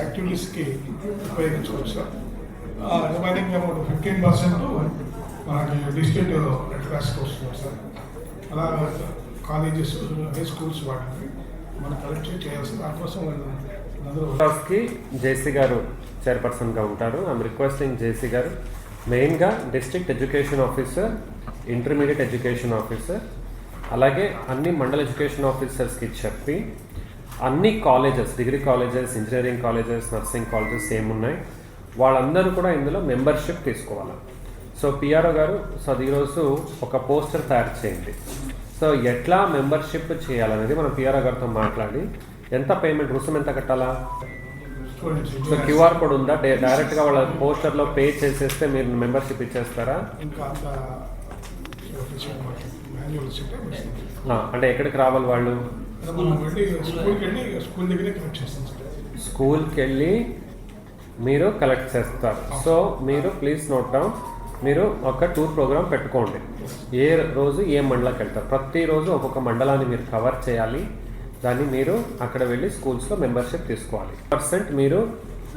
యాక్టివిటీస్కి ఉపయోగించుకోవచ్చు sir. Remaining amount 15% మనకి district red cross వస్తుంది సార్. అలా కాలేజెస్, హై స్కూల్స్ వాటిని మనం కలెక్ట్ చేయాల్సి దానికోసం కి జేసీ గారు చైర్పర్సన్గా ఉంటారు. ఐఎమ్ రిక్వెస్టింగ్ జేసీ గారు మెయిన్గా district education officer, intermediate education officer, అలాగే అన్ని మండల్ ఎడ్యుకేషన్ ఆఫీసర్స్కి చెప్పి అన్ని colleges, degree colleges, engineering colleges, nursing colleges ఏమున్నాయి వాళ్ళందరూ కూడా ఇందులో మెంబర్షిప్ తీసుకోవాలి. సో పిఆర్ఓ గారు, సో ఈరోజు ఒక పోస్టర్ తయారు చేయండి. సో ఎట్లా మెంబర్షిప్ చేయాలనేది మనం పిఆర్ఓ గారితో మాట్లాడి ఎంత పేమెంట్, రుసుము ఎంత కట్టాలా, సో క్యూఆర్ కోడ్ ఉందా, డైరెక్ట్గా వాళ్ళ పోస్టర్లో పే చేసేస్తే మీరు మెంబర్షిప్ ఇచ్చేస్తారా? అంటే ఎక్కడికి రావాలి వాళ్ళు? స్కూల్కి వెళ్ళి మీరు కలెక్ట్ చేస్తారు. సో మీరు ప్లీజ్ నోట్ డౌన్, మీరు ఒక టూర్ ప్రోగ్రామ్ పెట్టుకోండి. ఏ రోజు ఏ మండలానికి వెళ్తారు, ప్రతిరోజు ఒక్కొక్క మండలాన్ని మీరు కవర్ చేయాలి. దాన్ని మీరు అక్కడ వెళ్ళి స్కూల్స్లో మెంబర్షిప్ తీసుకోవాలి. మీరు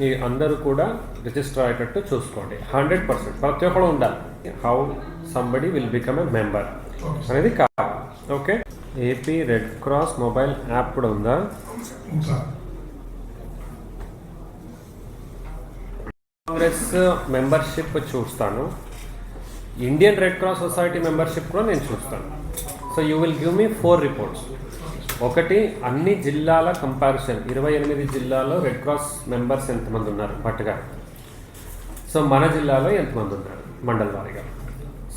ఈ అందరూ కూడా రిజిస్టర్ అయ్యేటట్టు చూసుకోండి. 100% ప్రతి ఒక్కరు ఉండాలి. How somebody will become a member అనేది కావాలి. Okay, AP red cross mobile app కూడా ఉందా? కాంగ్రెస్ మెంబర్షిప్ చూస్తాను, Indian red Cross society membership కూడా నేను చూస్తాను. So you will give me 4 reports. ఒకటి, అన్ని జిల్లాల కంపారిజన్, 28 జిల్లాలో రెడ్ క్రాస్ మెంబర్స్ ఎంతమంది ఉన్నారు పట్టుగా, సో మన జిల్లాలో ఎంతమంది ఉన్నారు మండల్ వారీగా.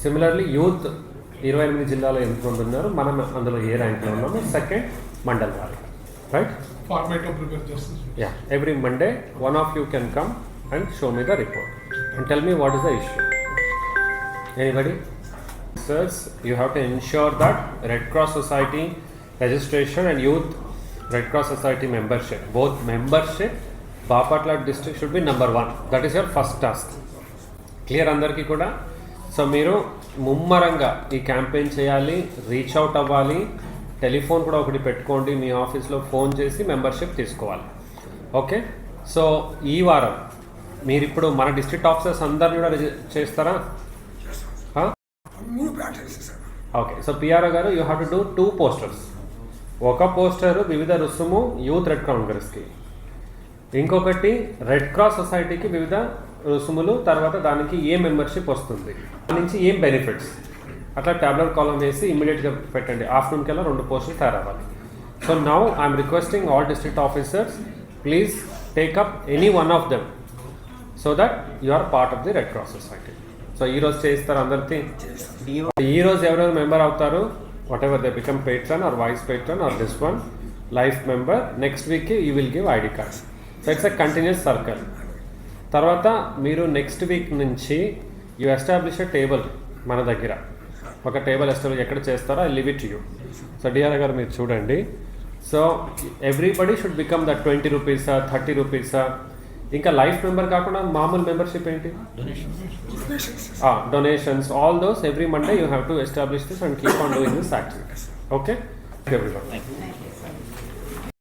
సిమిలర్లీ యూత్ 28 జిల్లాలో ఎంతమంది ఉన్నారు, మనం అందులో ఏ ర్యాంక్లో ఉన్నాము, సెకండ్ మండల్ వారీగా. Right, yeah, every Monday one of you can come and show me the report and tell me what is the issue. Anybody? Sirs, you have to ensure that Red Cross Society registration and Youth Red Cross Society membership, both membership, Bapatla district should be number 1. That is your first task. Clear andarki kuda? So మీరు ముమ్మరంగా ఈ campaign చేయాలి, reach out అవ్వాలి. Telephone కూడా ఒకటి పెట్టుకోండి, మీ ఆఫీస్లో phone చేసి మెంబర్షిప్ తీసుకోవాలి. ఓకే, సో ఈ వారం మీరు ఇప్పుడు మన డిస్ట్రిక్ట్ ఆఫీసర్స్ అందరిని కూడా చేస్తారా? ఓకే, సో పిఆర్ఓ గారు, you have to do 2 posters. ఒక పోస్టర్ వివిధ రుసుము యూత్ రెడ్ కాంగ్రెస్కి, ఇంకొకటి రెడ్ క్రాస్ సొసైటీకి వివిధ రుసుములు, తర్వాత దానికి ఏ మెంబర్షిప్ వస్తుంది, దాని నుంచి ఏం బెనిఫిట్స్, అట్లా ట్యాబ్లెట్ కాలం వేసి ఇమ్మీడియట్గా పెట్టండి. ఆఫ్టర్నూన్ కల్లా 2 పోస్టర్లు తయారవ్వాలి. So now I'm requesting all district officers, please take up any one of them so that you are part of the Red Cross Society. So ఈరోజు చేస్తారు అందరికీ. ఈరోజు ఎవరెవరు మెంబర్ అవుతారు, whatever they become patron or vice patron or this one life member, next week you will give ID cards. So it's a continuous circle. తర్వాత మీరు next week నుంచి you establish a table. మన దగ్గర ఒక table establish ఎక్కడ చేస్తారో I leave it to you. So D R గారు మీరు చూడండి. So everybody should become the 20 రూపీసా, 30 రూపీసా, ఇంకా లైఫ్ మెంబర్ కాకుండా మామూలు మెంబర్షిప్ ఏంటి, donations, all those every Monday you have to establish this and keep on doing this activities. Okay, everyone.